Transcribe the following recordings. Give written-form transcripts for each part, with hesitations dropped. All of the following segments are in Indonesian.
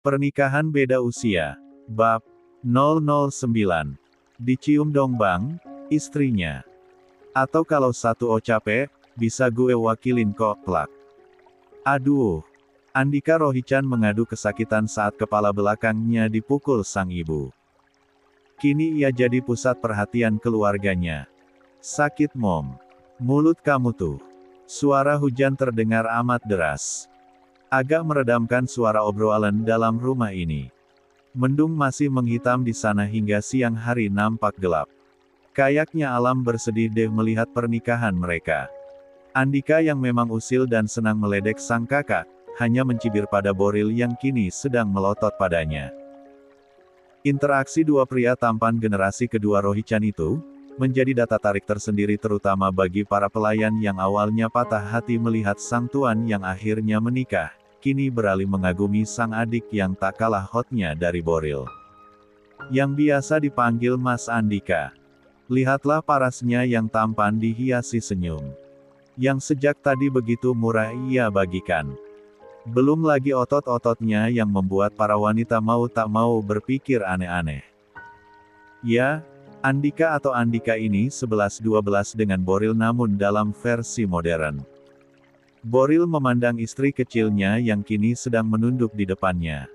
Pernikahan beda usia. Bab 009. Dicium dong bang, istrinya. Atau kalau satu o capek, bisa gue wakilin kok, plak. Aduh. Andika Rohichan mengadu kesakitan saat kepala belakangnya dipukul sang ibu. Kini ia jadi pusat perhatian keluarganya. Sakit mom. Mulut kamu tuh. Suara hujan terdengar amat deras. Agak meredamkan suara obrolan dalam rumah ini. Mendung masih menghitam di sana hingga siang hari nampak gelap. Kayaknya alam bersedih deh melihat pernikahan mereka. Andika yang memang usil dan senang meledek sang kakak, hanya mencibir pada Boril yang kini sedang melotot padanya. Interaksi dua pria tampan generasi kedua Rohichan itu, menjadi data tarik tersendiri terutama bagi para pelayan yang awalnya patah hati melihat sang tuan yang akhirnya menikah, kini beralih mengagumi sang adik yang tak kalah hotnya dari Boril. Yang biasa dipanggil Mas Andika. Lihatlah parasnya yang tampan dihiasi senyum. Yang sejak tadi begitu murah ia bagikan. Belum lagi otot-ototnya yang membuat para wanita mau tak mau berpikir aneh-aneh. Ya, Andika atau Andika ini 11-12 dengan Boril namun dalam versi modern. Boril memandang istri kecilnya yang kini sedang menunduk di depannya.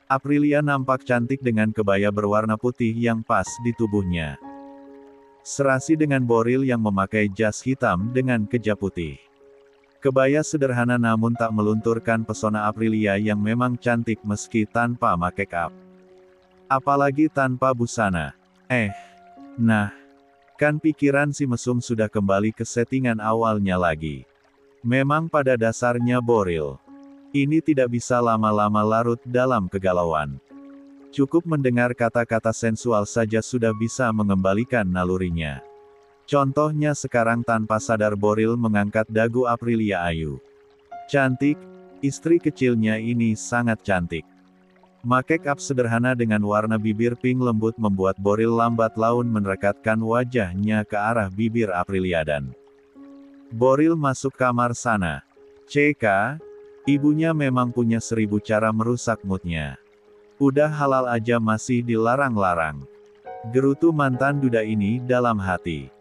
Aprilia nampak cantik dengan kebaya berwarna putih yang pas di tubuhnya. Serasi dengan Boril yang memakai jas hitam dengan keja putih. Kebaya sederhana namun tak melunturkan pesona Aprilia yang memang cantik meski tanpa make up. Apalagi tanpa busana. Nah, kan pikiran si mesum sudah kembali ke settingan awalnya lagi. Memang pada dasarnya Boril ini tidak bisa lama-lama larut dalam kegalauan. Cukup mendengar kata-kata sensual saja sudah bisa mengembalikan nalurinya. Contohnya sekarang tanpa sadar Boril mengangkat dagu Aprilia Ayu. Cantik, istri kecilnya ini sangat cantik. Make up sederhana dengan warna bibir pink lembut membuat Boril lambat laun merekatkan wajahnya ke arah bibir Aprilia dan Boril masuk kamar sana. CK, ibunya memang punya 1000 cara merusak moodnya. Udah halal aja masih dilarang-larang. Gerutu mantan duda ini dalam hati.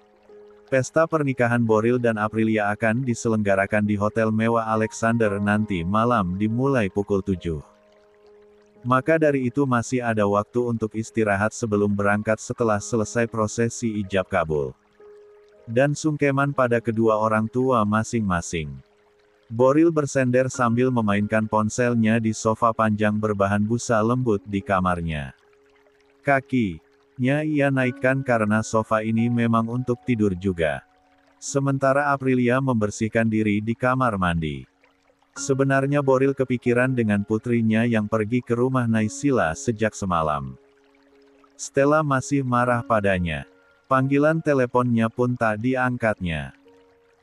Pesta pernikahan Boril dan Aprilia akan diselenggarakan di Hotel Mewah Alexander nanti malam dimulai pukul 7. Maka dari itu masih ada waktu untuk istirahat sebelum berangkat setelah selesai prosesi ijab kabul dan sungkeman pada kedua orang tua masing-masing. Boril bersender sambil memainkan ponselnya di sofa panjang berbahan busa lembut di kamarnya. Kakinya ia naikkan karena sofa ini memang untuk tidur juga. Sementara Aprilia membersihkan diri di kamar mandi. Sebenarnya Boril kepikiran dengan putrinya yang pergi ke rumah Naysila sejak semalam. Stella masih marah padanya. Panggilan teleponnya pun tak diangkatnya.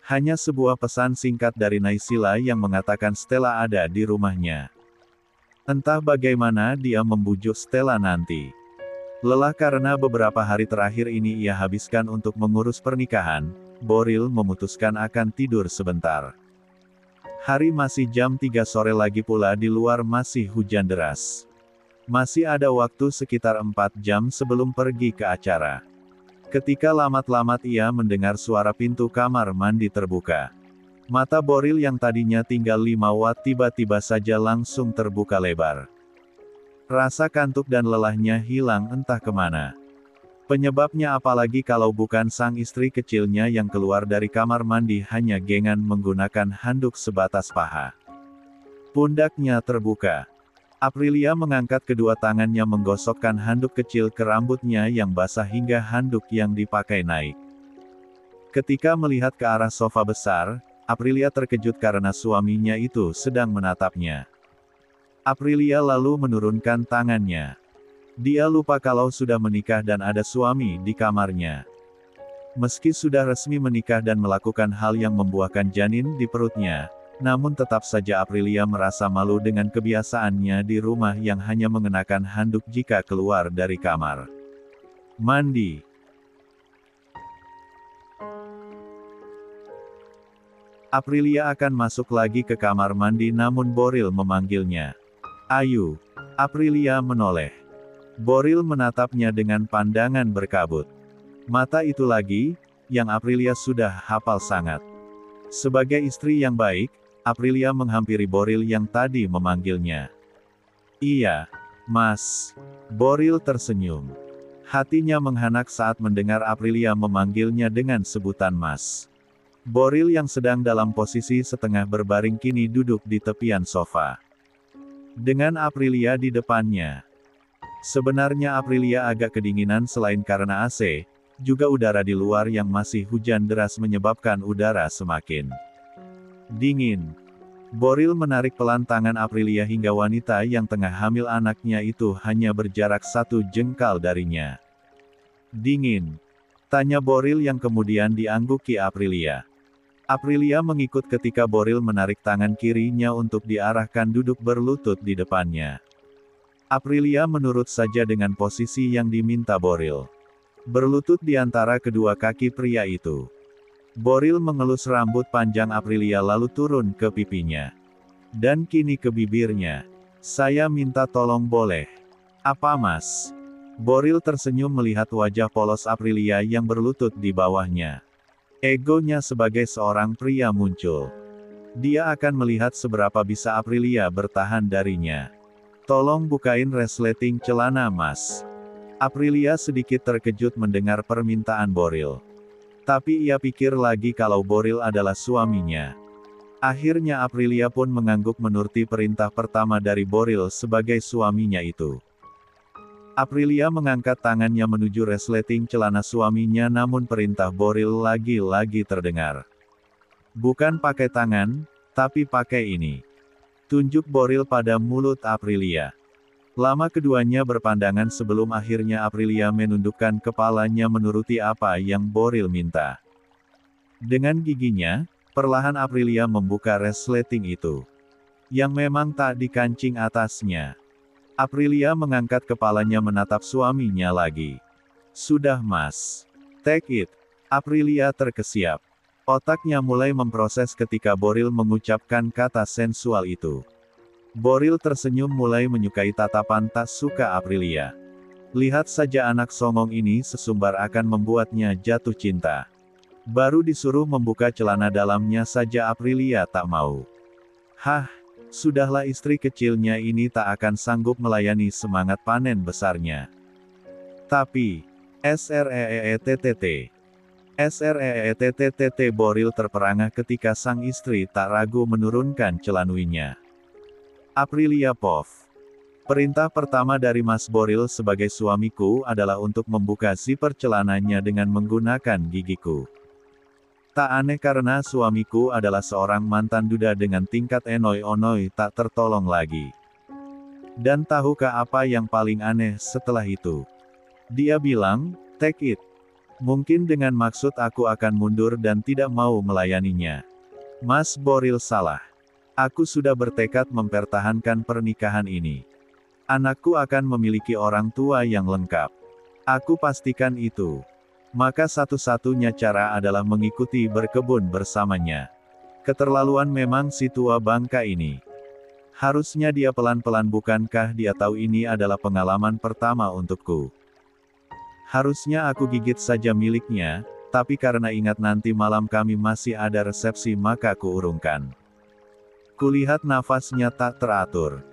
Hanya sebuah pesan singkat dari Naysila yang mengatakan Stella ada di rumahnya. Entah bagaimana dia membujuk Stella nanti. Lelah karena beberapa hari terakhir ini ia habiskan untuk mengurus pernikahan, Boril memutuskan akan tidur sebentar. Hari masih jam 3 sore lagi pula di luar masih hujan deras. Masih ada waktu sekitar 4 jam sebelum pergi ke acara. Ketika lamat-lamat ia mendengar suara pintu kamar mandi terbuka. Mata Boril yang tadinya tinggal 5 watt tiba-tiba saja langsung terbuka lebar. Rasa kantuk dan lelahnya hilang entah kemana. Penyebabnya apalagi kalau bukan sang istri kecilnya yang keluar dari kamar mandi hanya gengan menggunakan handuk sebatas paha. Pundaknya terbuka. Aprilia mengangkat kedua tangannya menggosokkan handuk kecil ke rambutnya yang basah hingga handuk yang dipakai naik. Ketika melihat ke arah sofa besar, Aprilia terkejut karena suaminya itu sedang menatapnya. Aprilia lalu menurunkan tangannya. Dia lupa kalau sudah menikah dan ada suami di kamarnya. Meski sudah resmi menikah dan melakukan hal yang membuahkan janin di perutnya, namun tetap saja Aprilia merasa malu dengan kebiasaannya di rumah yang hanya mengenakan handuk jika keluar dari kamar mandi. Aprilia akan masuk lagi ke kamar mandi namun Boril memanggilnya. Ayu. Aprilia menoleh. Boril menatapnya dengan pandangan berkabut. Mata itu lagi, yang Aprilia sudah hafal sangat. Sebagai istri yang baik, Aprilia menghampiri Boril yang tadi memanggilnya. Iya, Mas. Boril tersenyum. Hatinya menghanak saat mendengar Aprilia memanggilnya dengan sebutan Mas. Boril yang sedang dalam posisi setengah berbaring kini duduk di tepian sofa. Dengan Aprilia di depannya. Sebenarnya Aprilia agak kedinginan selain karena AC, juga udara di luar yang masih hujan deras menyebabkan udara semakin dingin. Boril menarik pelan tangan Aprilia hingga wanita yang tengah hamil anaknya itu hanya berjarak 1 jengkal darinya. Dingin? Tanya Boril yang kemudian diangguki Aprilia. Aprilia mengikut ketika Boril menarik tangan kirinya untuk diarahkan duduk berlutut di depannya. Aprilia menurut saja dengan posisi yang diminta Boril. Berlutut di antara kedua kaki pria itu. Boril mengelus rambut panjang Aprilia lalu turun ke pipinya. Dan kini ke bibirnya. Saya minta tolong boleh? Apa Mas? Boril tersenyum melihat wajah polos Aprilia yang berlutut di bawahnya. Egonya sebagai seorang pria muncul. Dia akan melihat seberapa bisa Aprilia bertahan darinya. Tolong bukain resleting celana Mas. Aprilia sedikit terkejut mendengar permintaan Boril. Tapi ia pikir lagi kalau Boril adalah suaminya. Akhirnya Aprilia pun mengangguk menuruti perintah pertama dari Boril sebagai suaminya itu. Aprilia mengangkat tangannya menuju resleting celana suaminya namun perintah Boril lagi-lagi terdengar. Bukan pakai tangan, tapi pakai ini. Tunjuk Boril pada mulut Aprilia. Lama keduanya berpandangan sebelum akhirnya Aprilia menundukkan kepalanya menuruti apa yang Boril minta. Dengan giginya, perlahan Aprilia membuka resleting itu. Yang memang tak dikancing atasnya. Aprilia mengangkat kepalanya menatap suaminya lagi. Sudah Mas. Take it. Aprilia terkesiap. Otaknya mulai memproses ketika Boril mengucapkan kata sensual itu. Boril tersenyum mulai menyukai tatapan tak suka Aprilia. Lihat saja anak songong ini sesumbar akan membuatnya jatuh cinta. Baru disuruh membuka celana dalamnya saja Aprilia tak mau. Hah, sudahlah istri kecilnya ini tak akan sanggup melayani semangat panen besarnya. Tapi, SREETTT Boril terperangah ketika sang istri tak ragu menurunkan celanuinya. Aprilia Pov. Perintah pertama dari Mas Boril sebagai suamiku adalah untuk membuka zipper celananya dengan menggunakan gigiku. Tak aneh karena suamiku adalah seorang mantan duda dengan tingkat enoi-onoi tak tertolong lagi. Dan tahukah apa yang paling aneh setelah itu? Dia bilang, take it. Mungkin dengan maksud aku akan mundur dan tidak mau melayaninya. Mas Boril salah. Aku sudah bertekad mempertahankan pernikahan ini. Anakku akan memiliki orang tua yang lengkap. Aku pastikan itu. Maka satu-satunya cara adalah mengikuti berkebun bersamanya. Keterlaluan memang si tua bangka ini. Harusnya dia pelan-pelan bukankah dia tahu ini adalah pengalaman pertama untukku. Harusnya aku gigit saja miliknya, tapi karena ingat nanti malam kami masih ada resepsi maka kuurungkan. Kulihat nafasnya tak teratur.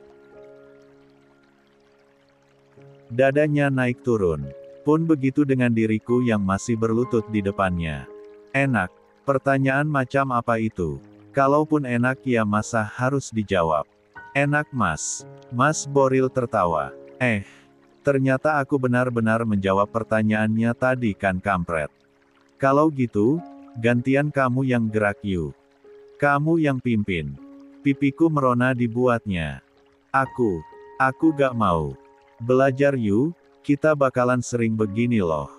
Dadanya naik turun. Pun begitu dengan diriku yang masih berlutut di depannya. Enak. Pertanyaan macam apa itu? Kalaupun enak ya masa harus dijawab. Enak Mas. Mas Boril tertawa. Ternyata aku benar-benar menjawab pertanyaannya tadi kan kampret. Kalau gitu, gantian kamu yang gerak yuk. Kamu yang pimpin. Pipiku merona dibuatnya. Aku gak mau. Belajar yuk, kita bakalan sering begini loh.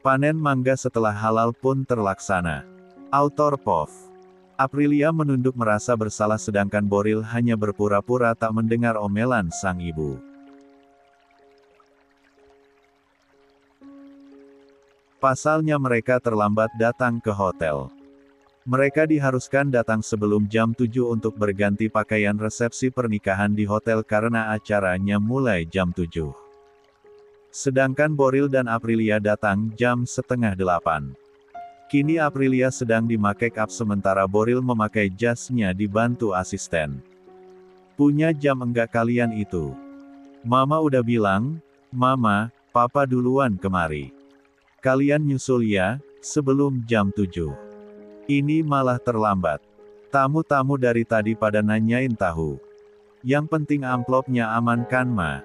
Panen mangga setelah halal pun terlaksana. Autor Pov. Aprilia menunduk merasa bersalah sedangkan Boril hanya berpura-pura tak mendengar omelan sang ibu. Pasalnya mereka terlambat datang ke hotel. Mereka diharuskan datang sebelum jam 7 untuk berganti pakaian resepsi pernikahan di hotel karena acaranya mulai jam 7. Sedangkan Boril dan Aprilia datang jam setengah 8. Kini Aprilia sedang di make up sementara Boril memakai jasnya dibantu asisten. Punya jam enggak kalian itu? Mama udah bilang, Mama, Papa duluan kemari. Kalian nyusul ya, sebelum jam 7. Ini malah terlambat. Tamu-tamu dari tadi pada nanyain tahu. Yang penting amplopnya aman kan Ma?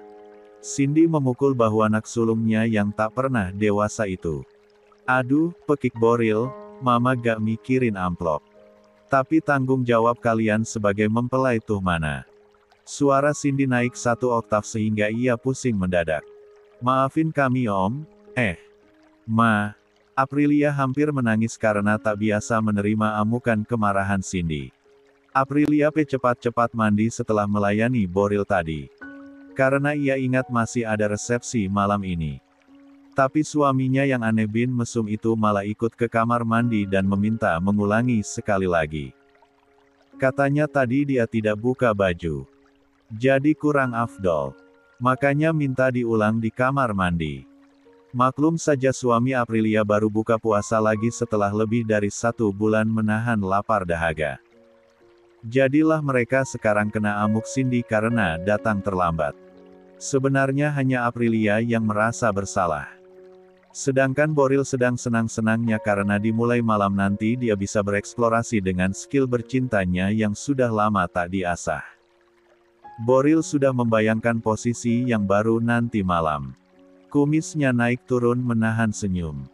Cindy memukul bahu anak sulungnya yang tak pernah dewasa itu. Aduh, pekik Boril, Mama gak mikirin amplop. Tapi tanggung jawab kalian sebagai mempelai tuh mana? Suara Cindy naik 1 oktav sehingga ia pusing mendadak. Maafin kami Om, Ma. Aprilia hampir menangis karena tak biasa menerima amukan kemarahan Cindy. Aprilia cepat-cepat mandi setelah melayani Boril tadi. Karena ia ingat masih ada resepsi malam ini. Tapi suaminya yang aneh bin mesum itu malah ikut ke kamar mandi dan meminta mengulangi sekali lagi. Katanya tadi dia tidak buka baju. Jadi kurang afdol. Makanya minta diulang di kamar mandi. Maklum saja suami Aprilia baru buka puasa lagi setelah lebih dari 1 bulan menahan lapar dahaga. Jadilah mereka sekarang kena amuk Cindy karena datang terlambat. Sebenarnya hanya Aprilia yang merasa bersalah. Sedangkan Boril sedang senang-senangnya karena dimulai malam nanti dia bisa bereksplorasi dengan skill bercintanya yang sudah lama tak diasah. Boril sudah membayangkan posisi yang baru nanti malam. Kumisnya naik turun menahan senyum.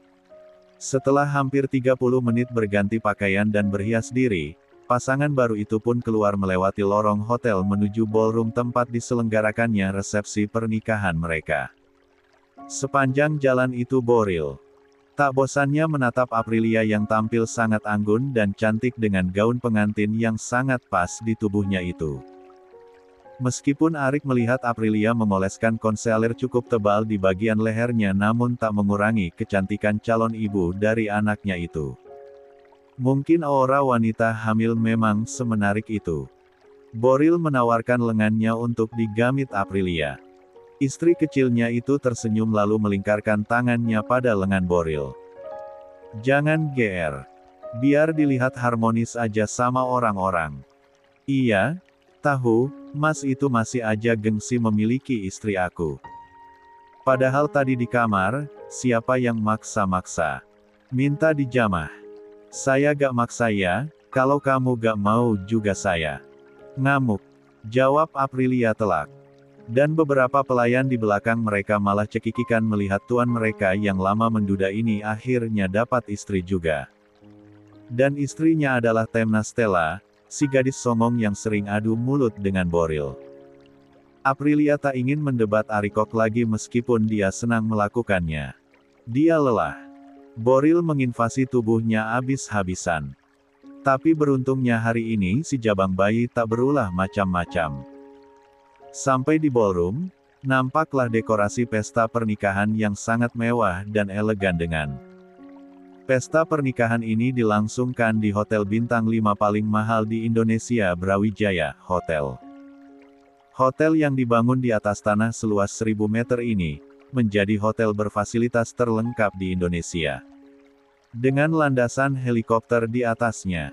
Setelah hampir 30 menit berganti pakaian dan berhias diri, pasangan baru itu pun keluar melewati lorong hotel menuju ballroom tempat diselenggarakannya resepsi pernikahan mereka. Sepanjang jalan itu Boril tak bosannya menatap Aprilia yang tampil sangat anggun dan cantik dengan gaun pengantin yang sangat pas di tubuhnya itu. Meskipun Arik melihat Aprilia memoleskan konseler cukup tebal di bagian lehernya namun tak mengurangi kecantikan calon ibu dari anaknya itu. Mungkin aura wanita hamil memang semenarik itu. Boril menawarkan lengannya untuk digamit Aprilia. Istri kecilnya itu tersenyum lalu melingkarkan tangannya pada lengan Boril. Jangan GR. Biar dilihat harmonis aja sama orang-orang. Iya, tahu, Mas itu masih aja gengsi memiliki istri aku. Padahal tadi di kamar, siapa yang maksa-maksa? Minta dijamah. Saya gak maksa ya, kalau kamu gak mau juga saya. Ngamuk. Jawab Aprilia telak. Dan beberapa pelayan di belakang mereka malah cekikikan melihat tuan mereka yang lama menduda ini akhirnya dapat istri juga. Dan istrinya adalah Temna Stella, si gadis songong yang sering adu mulut dengan Boril. Aprilia tak ingin mendebat Arikok lagi meskipun dia senang melakukannya. Dia lelah. Boril menginvasi tubuhnya habis-habisan. Tapi beruntungnya hari ini si jabang bayi tak berulah macam-macam. Sampai di ballroom, nampaklah dekorasi pesta pernikahan yang sangat mewah dan elegan dengan pesta pernikahan ini dilangsungkan di Hotel Bintang 5 paling mahal di Indonesia Brawijaya Hotel. Hotel yang dibangun di atas tanah seluas 1000 meter ini, menjadi hotel berfasilitas terlengkap di Indonesia. Dengan landasan helikopter di atasnya.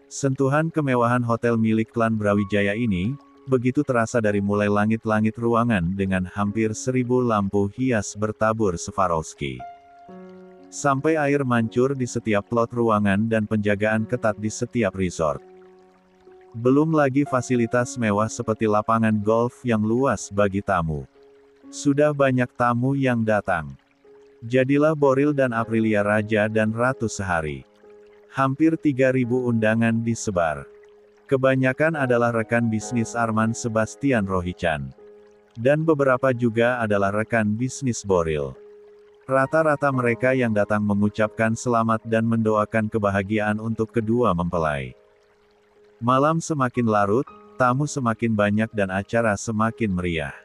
Sentuhan kemewahan hotel milik klan Brawijaya ini, begitu terasa dari mulai langit-langit ruangan dengan hampir 1000 lampu hias bertabur Swarovski. Sampai air mancur di setiap plot ruangan dan penjagaan ketat di setiap resort. Belum lagi fasilitas mewah seperti lapangan golf yang luas bagi tamu. Sudah banyak tamu yang datang. Jadilah Boril dan Aprilia raja dan ratu sehari. Hampir 3000 undangan disebar. Kebanyakan adalah rekan bisnis Arman Sebastian Rohichan. Dan beberapa juga adalah rekan bisnis Boril. Rata-rata mereka yang datang mengucapkan selamat dan mendoakan kebahagiaan untuk kedua mempelai. Malam semakin larut, tamu semakin banyak dan acara semakin meriah.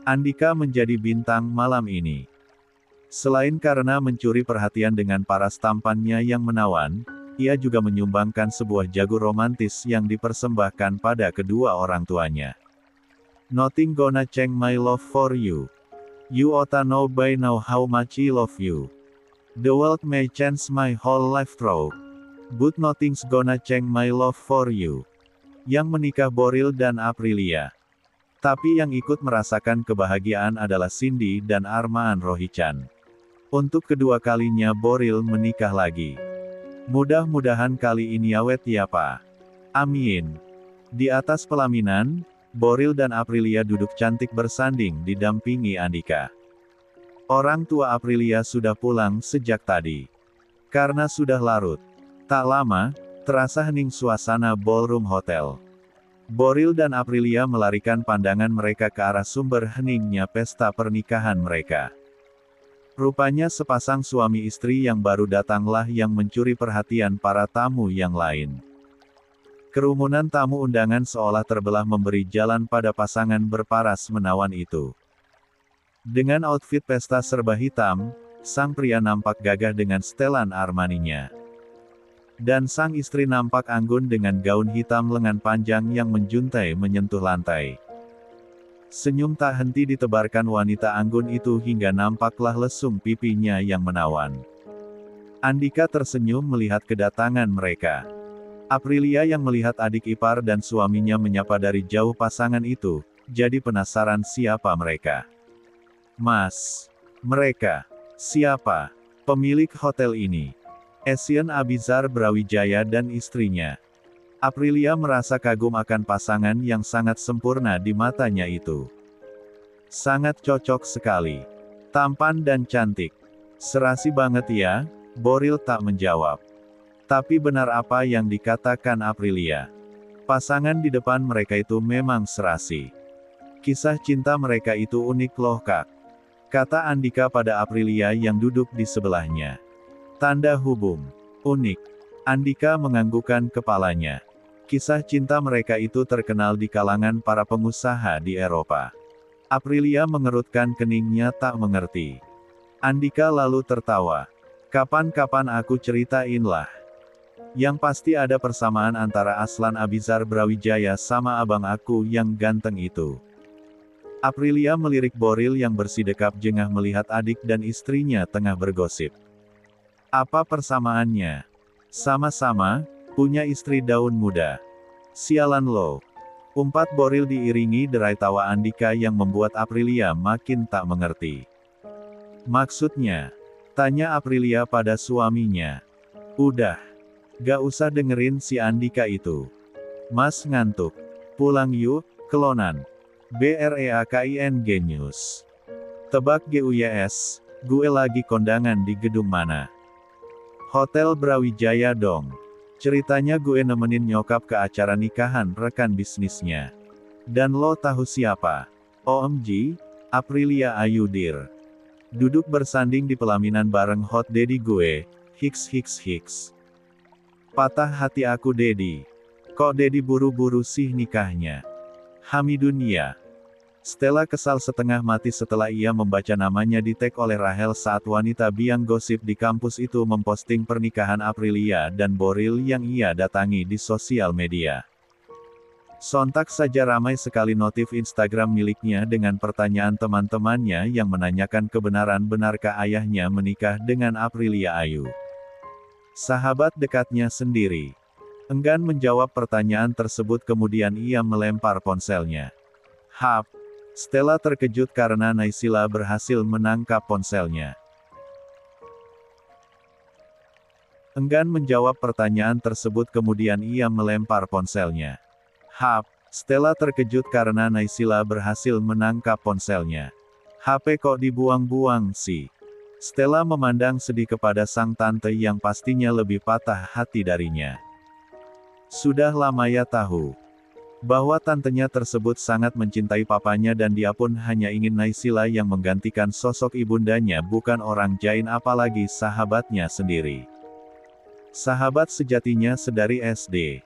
Andika menjadi bintang malam ini. Selain karena mencuri perhatian dengan paras tampannya yang menawan, ia juga menyumbangkan sebuah jago romantis yang dipersembahkan pada kedua orang tuanya. Nothing gonna change my love for you. You oughta know by now how much I love you. The world may change my whole life through, but nothing's gonna change my love for you. Yang menikah Boril dan Aprilia. Tapi yang ikut merasakan kebahagiaan adalah Cindy dan Armaan Rohichan. Untuk kedua kalinya Boril menikah lagi. Mudah-mudahan kali ini awet ya Pak. Amin. Di atas pelaminan, Boril dan Aprilia duduk cantik bersanding didampingi Andika. Orang tua Aprilia sudah pulang sejak tadi. Karena sudah larut. Tak lama, terasa hening suasana ballroom hotel. Boril dan Aprilia melarikan pandangan mereka ke arah sumber heningnya pesta pernikahan mereka. Rupanya sepasang suami istri yang baru datanglah yang mencuri perhatian para tamu yang lain. Kerumunan tamu undangan seolah terbelah memberi jalan pada pasangan berparas menawan itu. Dengan outfit pesta serba hitam, sang pria nampak gagah dengan setelan Armaninya. Dan sang istri nampak anggun dengan gaun hitam lengan panjang yang menjuntai menyentuh lantai. Senyum tak henti ditebarkan wanita anggun itu hingga nampaklah lesung pipinya yang menawan. Andika tersenyum melihat kedatangan mereka. Aprilia yang melihat adik ipar dan suaminya menyapa dari jauh pasangan itu, jadi penasaran siapa mereka. Mas, mereka, siapa? Pemilik hotel ini. Asian Abizar Brawijaya dan istrinya. Aprilia merasa kagum akan pasangan yang sangat sempurna di matanya itu. Sangat cocok sekali. Tampan dan cantik. Serasi banget ya, Boril tak menjawab. Tapi benar apa yang dikatakan Aprilia. Pasangan di depan mereka itu memang serasi. Kisah cinta mereka itu unik loh kak. Kata Andika pada Aprilia yang duduk di sebelahnya. Tanda hubung. Unik. Andika menganggukkan kepalanya. Kisah cinta mereka itu terkenal di kalangan para pengusaha di Eropa. Aprilia mengerutkan keningnya tak mengerti. Andika lalu tertawa. Kapan-kapan aku ceritainlah. Yang pasti ada persamaan antara Aslan Abizar Brawijaya sama abang aku yang ganteng itu. Aprilia melirik Boril yang bersidekap jengah melihat adik dan istrinya tengah bergosip. Apa persamaannya? Sama-sama, punya istri daun muda. Sialan lo. Umpat Boril diiringi derai tawa Andika yang membuat Aprilia makin tak mengerti. Maksudnya? Tanya Aprilia pada suaminya. Udah. Gak usah dengerin si Andika itu. Mas ngantuk. Pulang yuk, kelonan. BREAKIN Genius. Tebak GUYS, gue lagi kondangan di gedung mana? Hotel Brawijaya dong. Ceritanya gue nemenin nyokap ke acara nikahan rekan bisnisnya. Dan lo tahu siapa? OMG, Aprilia Ayudir. Duduk bersanding di pelaminan bareng hot daddy gue, hiks. Patah hati aku daddy. Kok daddy buru-buru sih nikahnya? Hamidun ya. Stella kesal setengah mati setelah ia membaca namanya di-tag oleh Rahel saat wanita biang gosip di kampus itu memposting pernikahan Aprilia dan Boril yang ia datangi di sosial media. Sontak saja ramai sekali notif Instagram miliknya dengan pertanyaan teman-temannya yang menanyakan kebenaran benarkah ayahnya menikah dengan Aprilia Ayu. Sahabat dekatnya sendiri enggan menjawab pertanyaan tersebut, kemudian ia melempar ponselnya. Hap. Stella terkejut karena Naysila berhasil menangkap ponselnya. Enggan menjawab pertanyaan tersebut, kemudian ia melempar ponselnya. Hap. Stella terkejut karena Naysila berhasil menangkap ponselnya. HP kok dibuang-buang sih? Stella memandang sedih kepada sang tante yang pastinya lebih patah hati darinya. Sudah lama ya tahu bahwa tantenya tersebut sangat mencintai papanya dan dia pun hanya ingin Naysila yang menggantikan sosok ibundanya, bukan orang jain apalagi sahabatnya sendiri. Sahabat sejatinya sedari SD.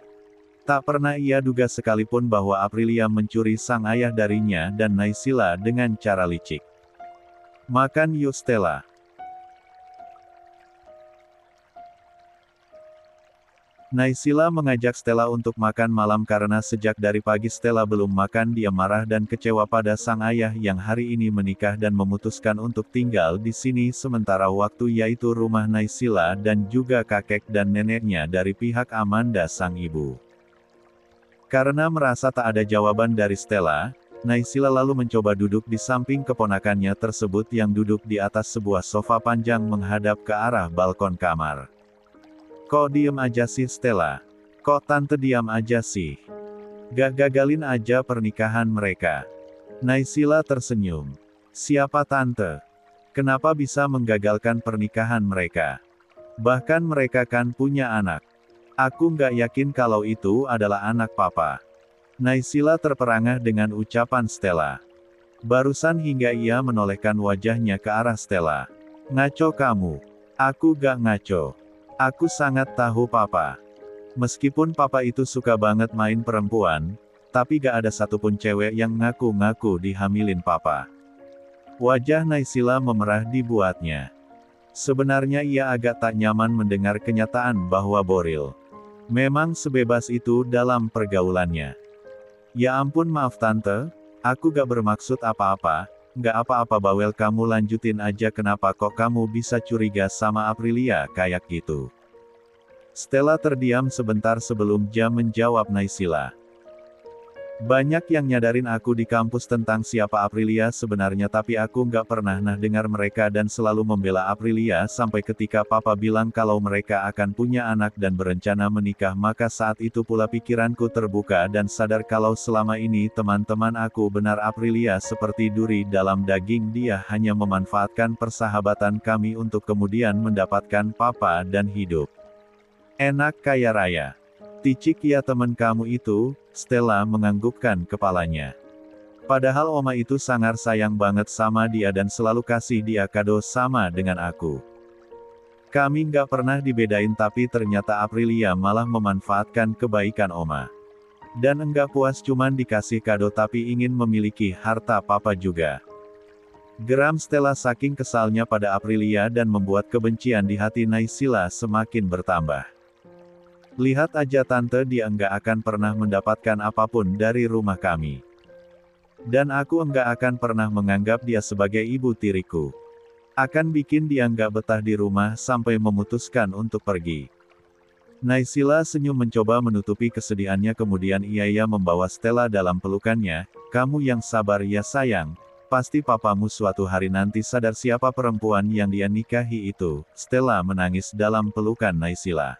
Tak pernah ia duga sekalipun bahwa Aprilia mencuri sang ayah darinya dan Naysila dengan cara licik. Makan yuk Stella. Naysila mengajak Stella untuk makan malam karena sejak dari pagi Stella belum makan. Dia marah dan kecewa pada sang ayah yang hari ini menikah dan memutuskan untuk tinggal di sini sementara waktu, yaitu rumah Naysila dan juga kakek dan neneknya dari pihak Amanda sang ibu. Karena merasa tak ada jawaban dari Stella, Naysila lalu mencoba duduk di samping keponakannya tersebut yang duduk di atas sebuah sofa panjang menghadap ke arah balkon kamar. "Kok diem aja sih Stella? Kok tante diam aja sih? Gak gagalin aja pernikahan mereka?" Naysila tersenyum. "Siapa tante? Kenapa bisa menggagalkan pernikahan mereka? Bahkan mereka kan punya anak. Aku nggak yakin kalau itu adalah anak papa." Naysila terperangah dengan ucapan Stella. Barusan hingga ia menolehkan wajahnya ke arah Stella. "Ngaco kamu? Aku gak ngaco. Aku sangat tahu papa. Meskipun papa itu suka banget main perempuan, tapi gak ada satupun cewek yang ngaku-ngaku dihamilin papa." Wajah Naysila memerah dibuatnya. Sebenarnya ia agak tak nyaman mendengar kenyataan bahwa Boril memang sebebas itu dalam pergaulannya. "Ya ampun, maaf tante, aku gak bermaksud apa-apa." "Gak apa-apa bawel, kamu lanjutin aja. Kenapa kok kamu bisa curiga sama Aprilia kayak gitu?" Stella terdiam sebentar sebelum dia menjawab Naysila. "Banyak yang nyadarin aku di kampus tentang siapa Aprilia sebenarnya, tapi aku nggak pernah dengar mereka dan selalu membela Aprilia sampai ketika papa bilang kalau mereka akan punya anak dan berencana menikah, maka saat itu pula pikiranku terbuka dan sadar kalau selama ini teman-teman aku benar Aprilia seperti duri dalam daging. Dia hanya memanfaatkan persahabatan kami untuk kemudian mendapatkan papa dan hidup enak kaya raya." "Ticik ya temen kamu itu?" Stella menganggukkan kepalanya. "Padahal oma itu sangat sayang banget sama dia dan selalu kasih dia kado sama dengan aku. Kami nggak pernah dibedain, tapi ternyata Aprilia malah memanfaatkan kebaikan oma. Dan enggak puas cuman dikasih kado tapi ingin memiliki harta papa juga." Geram Stella saking kesalnya pada Aprilia dan membuat kebencian di hati Naysila semakin bertambah. "Lihat aja tante, dia enggak akan pernah mendapatkan apapun dari rumah kami. Dan aku enggak akan pernah menganggap dia sebagai ibu tiriku. Akan bikin dia enggak betah di rumah sampai memutuskan untuk pergi." Naysila senyum mencoba menutupi kesedihannya, kemudian ia membawa Stella dalam pelukannya. "Kamu yang sabar ya sayang, pasti papamu suatu hari nanti sadar siapa perempuan yang dia nikahi itu." Stella menangis dalam pelukan Naysila.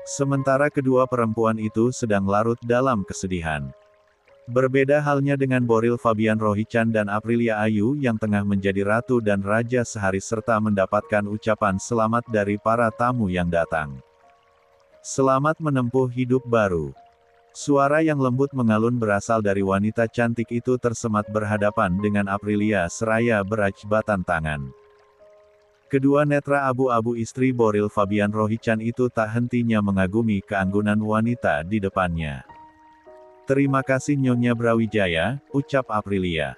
Sementara kedua perempuan itu sedang larut dalam kesedihan. Berbeda halnya dengan Boril Fabian Rohichan dan Aprilia Ayu yang tengah menjadi ratu dan raja sehari serta mendapatkan ucapan selamat dari para tamu yang datang. "Selamat menempuh hidup baru." Suara yang lembut mengalun berasal dari wanita cantik itu tersemat berhadapan dengan Aprilia seraya berajbatan tangan. Kedua netra abu-abu istri Boril Fabian Rohichan itu tak hentinya mengagumi keanggunan wanita di depannya. "Terima kasih Nyonya Brawijaya," ucap Aprilia.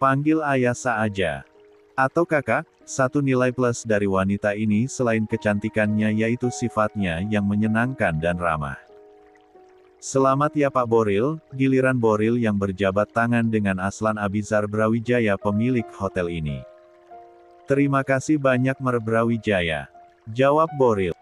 "Panggil ayah saja. Atau kakak." Satu nilai plus dari wanita ini selain kecantikannya yaitu sifatnya yang menyenangkan dan ramah. "Selamat ya Pak Boril." Giliran Boril yang berjabat tangan dengan Aslan Abizar Brawijaya, pemilik hotel ini. "Terima kasih banyak Mer Brawijaya," jawab Boril.